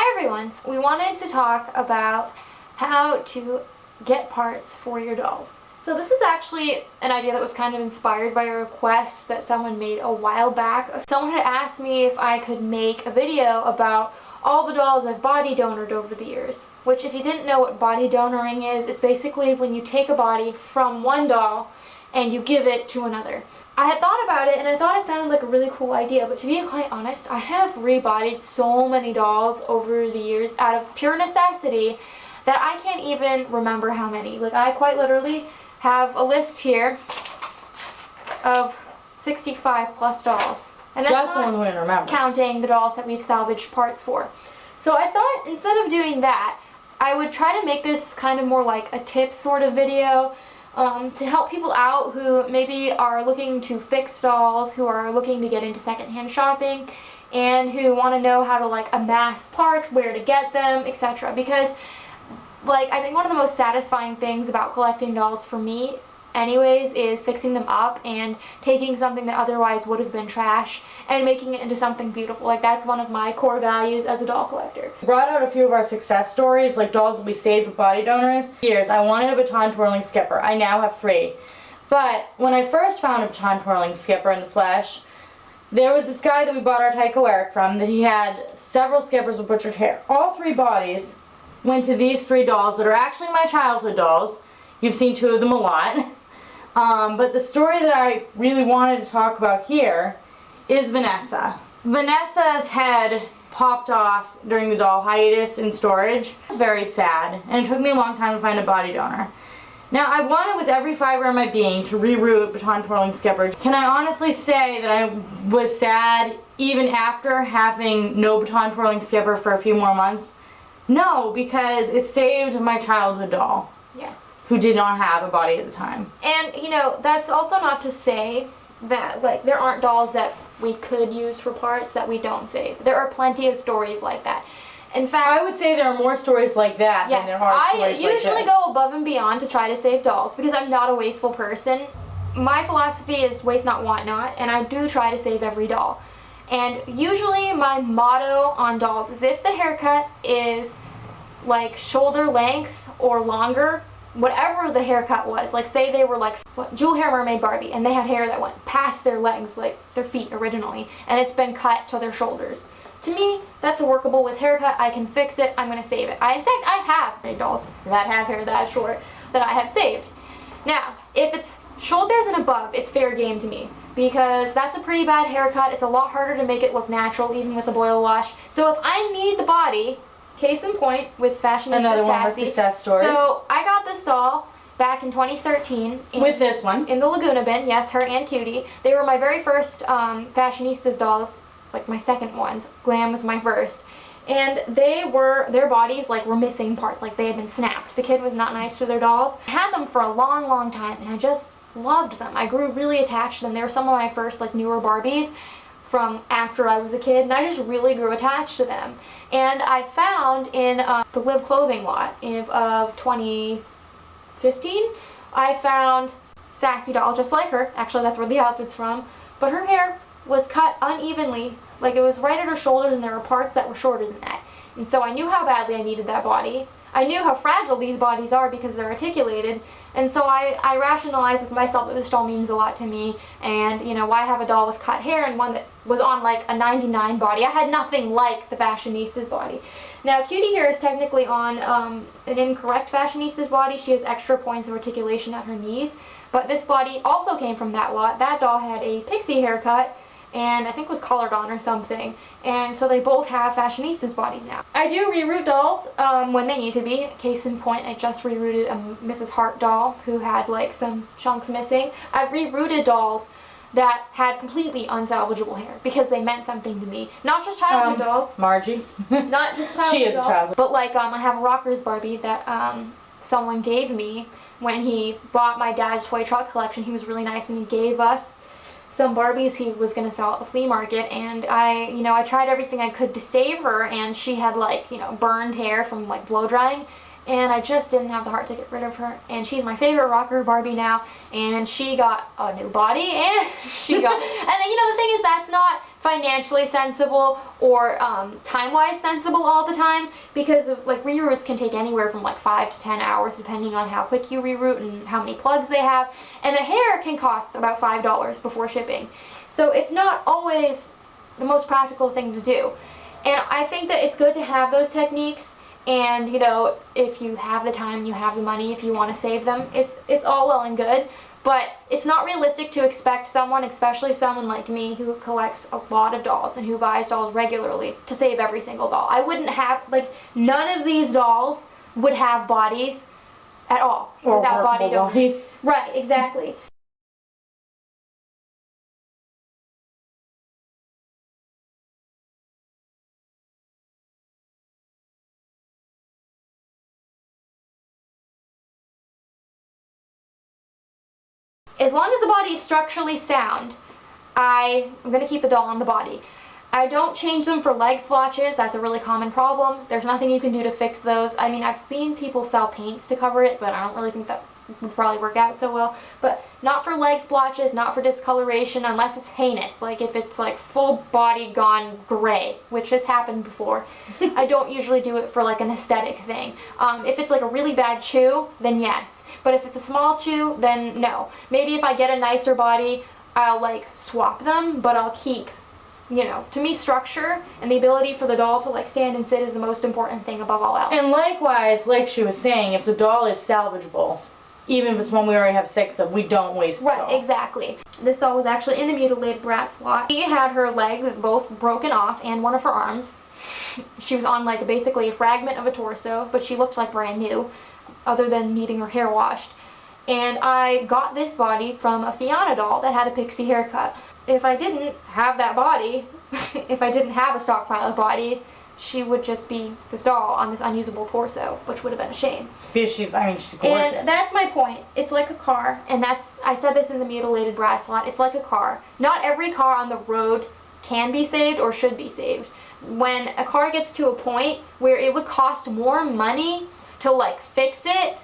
Hi everyone! We wanted to talk about how to get parts for your dolls. So this is actually an idea that was kind of inspired by a request that someone made a while back. Someone had asked me if I could make a video about all the dolls I've body donored over the years. Which, if you didn't know what body donoring is, it's basically when you take a body from one doll and you give it to another. I had thought about it and I thought it sounded like a really cool idea, but to be quite honest, I have rebodied so many dolls over the years out of pure necessity that I can't even remember how many. Like, I quite literally have a list here of 65 plus dolls. And that's just one way to remember, counting the dolls that we've salvaged parts for. So I thought instead of doing that, I would try to make this kind of more like a tip sort of video to help people out who maybe are looking to fix dolls, who are looking to get into secondhand shopping, and who want to know how to like amass parts, where to get them, etc. Because like, I think one of the most satisfying things about collecting dolls for me anyways is fixing them up and taking something that otherwise would have been trash and making it into something beautiful. Like, that's one of my core values as a doll collector. We brought out a few of our success stories, like dolls that we saved with body donors. Years, I wanted a baton twirling skipper. I now have 3. But when I first found a baton twirling skipper in the flesh, there was this guy that we bought our Tycho Eric from that he had several skippers with butchered hair. All 3 bodies went to these 3 dolls that are actually my childhood dolls. You've seen 2 of them a lot. But the story that I really wanted to talk about here is Vanessa. Vanessa's head popped off during the doll hiatus in storage. It's very sad, and it took me a long time to find a body donor. Now, I wanted with every fiber of my being to reroute baton twirling skipper. Can I honestly say that I was sad even after having no baton twirling skipper for a few more months? No, because it saved my childhood doll. Yes. Who did not have a body at the time. And, you know, that's also not to say that, like, there aren't dolls that we could use for parts that we don't save. There are plenty of stories like that. In fact, I would say there are more stories like that than there are stories like this. I usually go above and beyond to try to save dolls because I'm not a wasteful person. My philosophy is waste not, want not, and I do try to save every doll. And usually my motto on dolls is if the haircut is, like, shoulder length or longer, whatever the haircut was, like say they were like Jewel Hair Mermaid Barbie and they had hair that went past their legs, like their feet originally, and it's been cut to their shoulders. To me, that's a workable with haircut. I can fix it. I'm going to save it. In fact, I have dolls that have hair that short that I have saved. Now, if it's shoulders and above, it's fair game to me because that's a pretty bad haircut. It's a lot harder to make it look natural even with a boil wash. So if I need the body, case in point with Fashionista Another one of our Sassy. success stories. So I got this doll back in 2013. With this one. In the Laguna bin, yes, her and Cutie. They were my very first Fashionistas dolls, like my second ones. Glam was my first. And their bodies like were missing parts, like they had been snapped. The kid was not nice to their dolls. I had them for a long, long time and I just loved them. I grew really attached to them. They were some of my first like newer Barbies from after I was a kid, and I just really grew attached to them. And I found in the Live clothing lot of 2015, I found Sassy doll just like her. Actually, that's where the outfit's from. But her hair was cut unevenly, like it was right at her shoulders, and there were parts that were shorter than that. And so I knew how badly I needed that body. I knew how fragile these bodies are because they're articulated, and so I rationalized with myself that this doll means a lot to me, and, you know, why have a doll with cut hair and one that was on, like, a 99 body? I had nothing like the Fashionista's body. Now, Cutie here is technically on an incorrect Fashionista's body. She has extra points of articulation at her knees, but this body also came from that lot. That doll had a pixie haircut, and I think was colored on or something, and so they both have Fashionistas bodies now. I do reroute dolls when they need to be. Case in point, I just rerouted a Mrs. Hart doll who had like some chunks missing. I've rerouted dolls that had completely unsalvageable hair because they meant something to me. Not just childhood dolls. Margie. Not just childhood She is dolls, a child. but like I have a Rockers Barbie that someone gave me when he bought my dad's toy truck collection. He was really nice and he gave us some Barbies he was going to sell at the flea market, and I tried everything I could to save her, and she had like, burned hair from like blow drying, and I just didn't have the heart to get rid of her, and she's my favorite rocker Barbie now, and she got a new body, and she got, and the thing is, that's not financially sensible or time-wise sensible all the time, because of like reroutes can take anywhere from like 5 to 10 hours depending on how quick you reroute and how many plugs they have, and the hair can cost about $5 before shipping. So it's not always the most practical thing to do. And I think that it's good to have those techniques, and you know, if you have the time, you have the money, if you want to save them, it's all well and good. But it's not realistic to expect someone, especially someone like me who collects a lot of dolls and who buys dolls regularly, to save every single doll. I wouldn't have, like, none of these dolls would have bodies at all without body donors. Right, exactly. As long as the body is structurally sound, I'm going to keep the doll on the body. I don't change them for leg splotches. That's a really common problem. There's nothing you can do to fix those. I mean, I've seen people sell paints to cover it, but I don't really think that would probably work out so well. But not for leg splotches, not for discoloration, unless it's heinous. Like if it's like full body gone gray, which has happened before. I don't usually do it for like an aesthetic thing. If it's like a really bad chew, then yes. But if it's a small chew, then no. Maybe if I get a nicer body, I'll like swap them, but I'll keep, you know, to me structure and the ability for the doll to like stand and sit is the most important thing above all else. And likewise, like she was saying, if the doll is salvageable, even if it's one we already have 6 of, we don't waste the doll. Right, exactly. This doll was actually in the mutilated brat slot. She had her legs both broken off and one of her arms. She was on like basically a fragment of a torso, but she looked like brand new, other than needing her hair washed. And I got this body from a Fiona doll that had a pixie haircut. If I didn't have that body, if I didn't have a stockpile of bodies, she would just be this doll on this unusable torso, which would have been a shame. Because she's gorgeous. And that's my point. It's like a car, and I said this in the mutilated brat slot, it's like a car. Not every car on the road can be saved or should be saved. When a car gets to a point where it would cost more money to like fix it,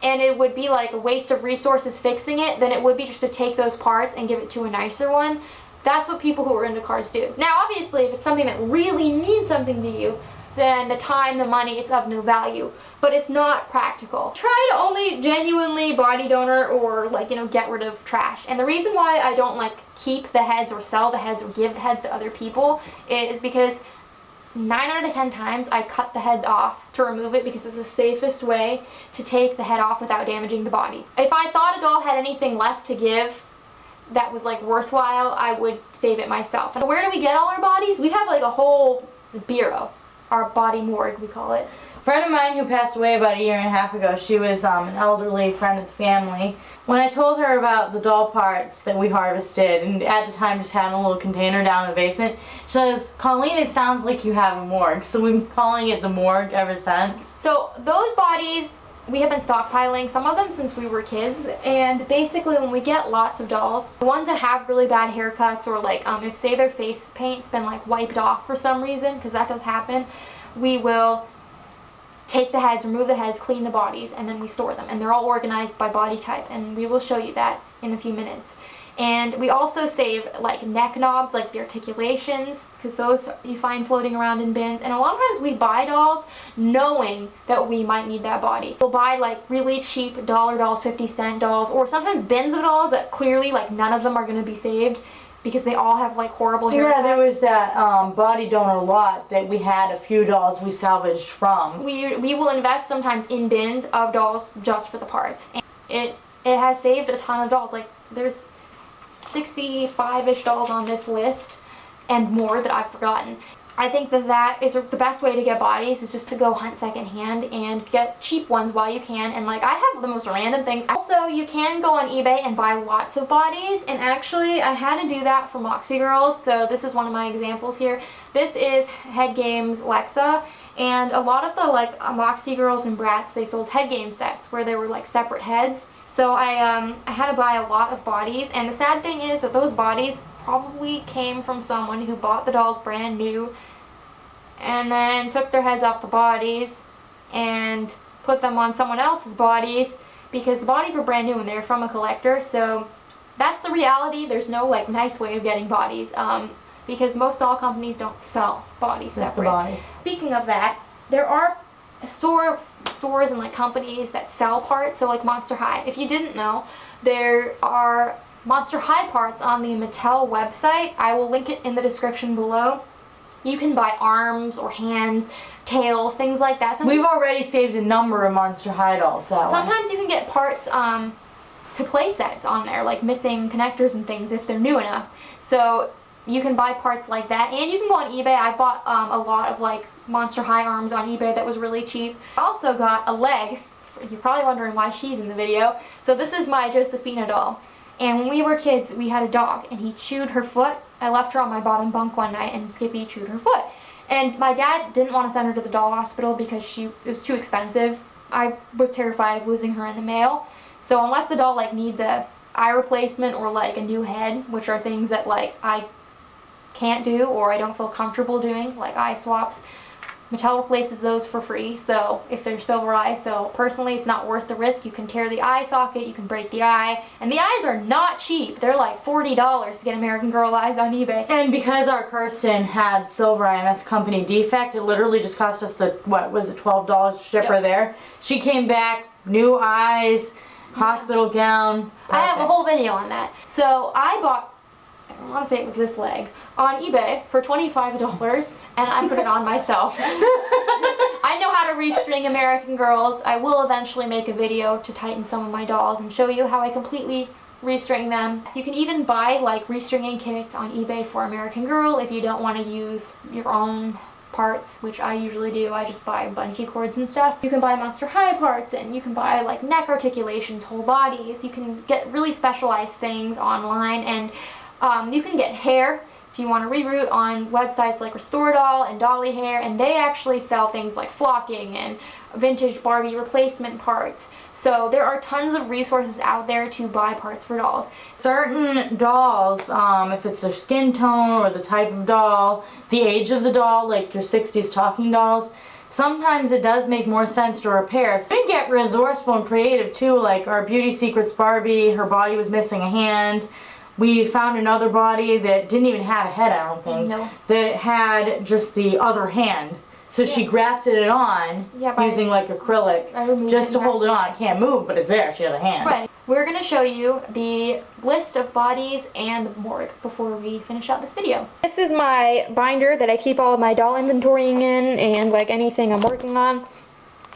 and it would be like a waste of resources fixing it, than it would be just to take those parts and give it to a nicer one. That's what people who are into cars do. Now obviously if it's something that really means something to you, then the time, the money, it's of no value. But it's not practical. Try to only genuinely body donor or like, you know, get rid of trash. And the reason why I don't like keep the heads or sell the heads or give the heads to other people is because 9 out of 10 times I cut the heads off to remove it, because it's the safest way to take the head off without damaging the body. If I thought a doll had anything left to give that was like worthwhile, I would save it myself. And where do we get all our bodies? We have like a whole bureau, our body morgue we call it. A friend of mine who passed away about 1.5 years ago, she was an elderly friend of the family. When I told her about the doll parts that we harvested, and at the time just had in a little container down in the basement, she says, "Colleen, it sounds like you have a morgue." So we've been calling it the morgue ever since. So those bodies, we have been stockpiling some of them since we were kids, and basically when we get lots of dolls, the ones that have really bad haircuts, or like if say their face paint's been like wiped off for some reason, because that does happen, we will take the heads, remove the heads, clean the bodies, and then we store them. And they're all organized by body type, and we will show you that in a few minutes. And we also save like neck knobs, like the articulations, because those you find floating around in bins. And a lot of times we buy dolls knowing that we might need that body. We'll buy like really cheap dollar dolls, 50-cent dolls, or sometimes bins of dolls that clearly like none of them are going to be saved, because they all have like horrible haircuts. Yeah, there was that body donor lot that we had a few dolls we salvaged from. We will invest sometimes in bins of dolls just for the parts. And it has saved a ton of dolls. Like there's 65-ish dolls on this list and more that I've forgotten. I think that is the best way to get bodies, is just to go hunt secondhand and get cheap ones while you can. And like I have the most random things. Also, you can go on eBay and buy lots of bodies, and actually I had to do that for Moxie Girls, so this is one of my examples here. This is Head Games Lexa, and a lot of the like Moxie Girls and Brats, they sold Head Game sets where they were like separate heads. So I had to buy a lot of bodies, and the sad thing is that those bodies probably came from someone who bought the dolls brand new and then took their heads off the bodies and put them on someone else's bodies, because the bodies were brand new and they're from a collector. So that's the reality. There's no like nice way of getting bodies. because most doll companies don't sell bodies Just the separate. body. Speaking of that, there are stores and like companies that sell parts, so like Monster High. If you didn't know, there are Monster High parts on the Mattel website. I will link it in the description below. You can buy arms or hands, tails, things like that. We've already saved a number of Monster High dolls that way. Sometimes you can get parts to play sets on there, like missing connectors and things if they're new enough. So you can buy parts like that, and you can go on eBay. I bought a lot of like Monster High arms on eBay that was really cheap. I also got a leg. You're probably wondering why she's in the video. So this is my Josephina doll. And when we were kids, we had a dog, and he chewed her foot. I left her on my bottom bunk one night, and Skippy chewed her foot. And my dad didn't want to send her to the doll hospital because it was too expensive. I was terrified of losing her in the mail. So unless the doll like needs a eye replacement or like a new head, which are things that like I can't do or I don't feel comfortable doing, like eye swaps, Mattel replaces those for free, so if they're silver eye. So personally, it's not worth the risk. You can tear the eye socket, you can break the eye, and the eyes are not cheap. They're like $40 to get American Girl eyes on eBay. And because our Kirsten had silver eye and that's company defect, it literally just cost us the, what was it, $12 to ship her there. She came back, new eyes, hospital gown. Perfect. I have a whole video on that. So I bought, I want to say it was this leg, on eBay for $25, and I put it on myself. I know how to restring American Girls. I will eventually make a video to tighten some of my dolls and show you how I completely restring them. So you can even buy like restringing kits on eBay for American Girl if you don't want to use your own parts, which I usually do. I just buy bungee cords and stuff. You can buy Monster High parts, and you can buy like neck articulations, whole bodies. You can get really specialized things online, and you can get hair if you want to reroute on websites like Restore Doll and Dolly Hair, and they actually sell things like flocking and vintage Barbie replacement parts. So there are tons of resources out there to buy parts for dolls. Certain dolls, if it's their skin tone or the type of doll, the age of the doll, like your 60s talking dolls, sometimes it does make more sense to repair. So we get resourceful and creative too, like our Beauty Secrets Barbie, her body was missing a hand. We found another body that didn't even have a head, I don't think, No. that had just the other hand. So she grafted it on using like acrylic just to hold it on. It can't move, but it's there. She has a hand. Right. We're going to show you the list of bodies and the morgue before we finish out this video. This is my binder that I keep all of my doll inventorying in and like anything I'm working on.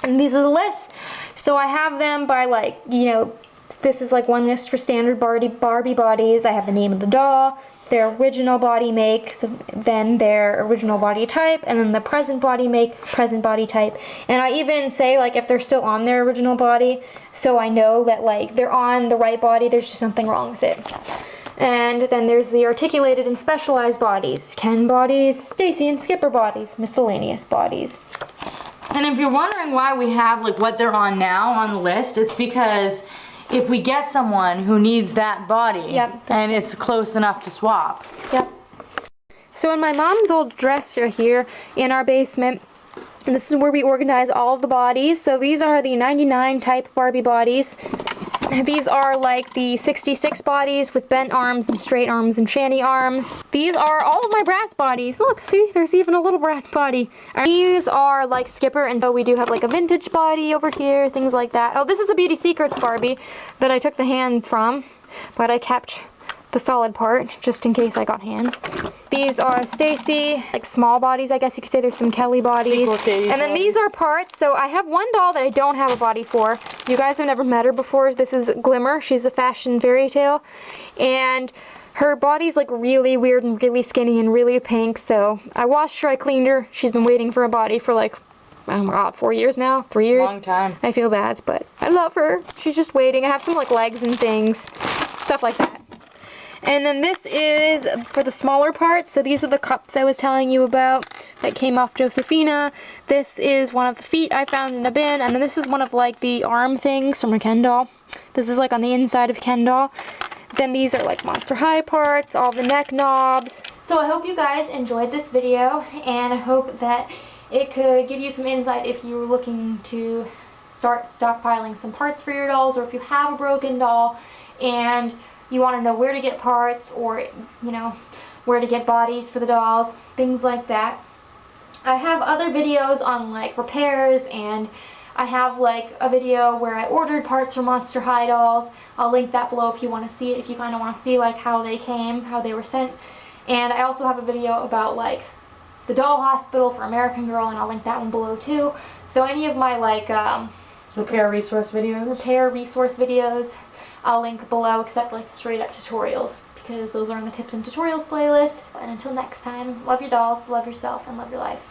And these are the lists. So I have them by like, you know, this is like one list for standard Barbie bodies. I have the name of the doll, their original body make, so then their original body type, and then the present body make, present body type. And I even say like if they're still on their original body, so I know that like they're on the right body, there's just something wrong with it. And then there's the articulated and specialized bodies, Ken bodies, Stacy and Skipper bodies, miscellaneous bodies. And if you're wondering why we have like what they're on now on the list, it's because if we get someone who needs that body, and it's close enough to swap. Yep. So in my mom's old dresser here in our basement, and this is where we organize all of the bodies. So these are the 99 type Barbie bodies. These are like the 66 bodies with bent arms and straight arms and shanty arms. These are all of my Bratz bodies. Look, see, there's even a little Bratz body. And these are like Skipper, and so we do have like a vintage body over here, things like that. Oh, this is a Beauty Secrets Barbie that I took the hand from, but I kept the solid part just in case I got hands. These are Stacy, like small bodies, I guess you could say. There's some Kelly bodies. And then these are parts. So I have one doll that I don't have a body for. You guys have never met her before. This is Glimmer. She's a fashion fairy tale. And her body's like really weird and really skinny and really pink. So I washed her, I cleaned her. She's been waiting for a body for like, oh my god, 4 years now? 3 years? Long time. I feel bad, but I love her. She's just waiting. I have some like legs and things, stuff like that. And then this is for the smaller parts. So these are the cups I was telling you about that came off Josephina. This is one of the feet I found in a bin. And then this is one of like the arm things from a Ken doll. This is like on the inside of Ken doll. Then these are like Monster High parts, all the neck knobs. So I hope you guys enjoyed this video, and I hope that it could give you some insight if you were looking to start stockpiling some parts for your dolls, or if you have a broken doll and you want to know where to get parts, or, you know, where to get bodies for the dolls, things like that. I have other videos on like repairs, and I have like a video where I ordered parts for Monster High dolls. I'll link that below if you want to see it, if you kind of want to see like how they came, how they were sent. And I also have a video about like the doll hospital for American Girl, and I'll link that one below too. So any of my like repair resource videos, I'll link below, except like straight up tutorials, because those are in the tips and tutorials playlist. And until next time, love your dolls, love yourself, and love your life.